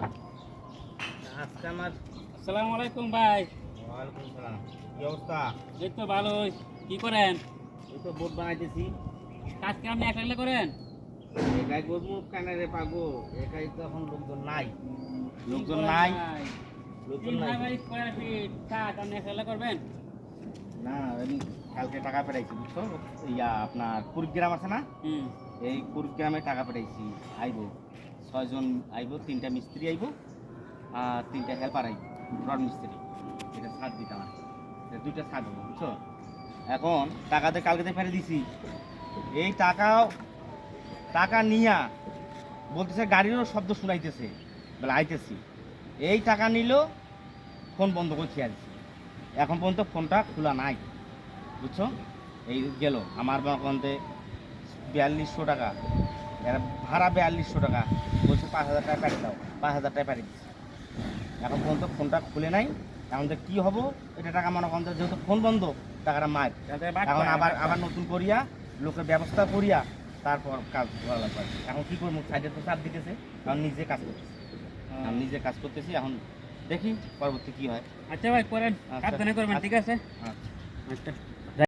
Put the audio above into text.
আজকে আমার আসসালামু আলাইকুম ভাই। ওয়ালাইকুম সালাম। কি অবস্থা? এই তো ভালোই। কি করেন? এই তো বোট বানাইতেছি। কাজ কি আপনি একলা করেন? একাই করবো কেন রে পাগো? একাই তো এখন লোকজন নাই। লোকজন কি করেন নাই। ভাই? লোকজন তিন নাই। ভাই ভাই স্কয়ার ফিট কাজ আপনি একলা করবেন? না আমি কালকে টাকা পাঠাইছি বুঝছো? আপনার কুড়িগ্রাম আছে না? হুম। এই কুড়িগ্রামে টাকা পাঠাইছি। আইবো 6 জন আইবো, 3টা মিস্ত্রি আইবো আর 3টা হেল্পার আইবো, রড মিস্ত্রি। এটা ছাদ দিতে আমার, 2টা ছাদ হবো বুঝছো? এখন টাকাতে কালকে ফেলে দিছি। এই টাকা নিয়া বলতেছে গাড়িরও শব্দ শুনাইতেছে, বলে আইতেছি। এই টাকা নিল, ফোন বন্ধ করে খেয়ে দিছি। এখন পর্যন্ত ফোনটা খোলা নাই বুঝছো? এই গেল আমার বাগানতে 4200 টাকা, এরা ভাড়া 4200 টাকা, বলছে 5000 টাকা পাঠিয়ে দাও, 5000 টাকা পাঠিয়ে দিচ্ছি। এখন পর্যন্ত ফোনটা খুলে নাই। এখন তো কী হবো? এটা টাকা মনে করেন তো, যেহেতু ফোন বন্ধ, টাকাটা মার। এখন আবার নতুন করিয়া লোকের ব্যবস্থা করিয়া তারপর কাজ করা লাগবে। এখন কী করবো? সাইডে তো চাপ দিতেছে, এখন নিজে কাজ করতেছি। আমি নিজে কাজ করতেছি। এখন দেখি পরবর্তী কী হয়। আচ্ছা ভাই করেন, আচ্ছা, সাবধানে করবেন, ঠিক আছে? আচ্ছা। আচ্ছা।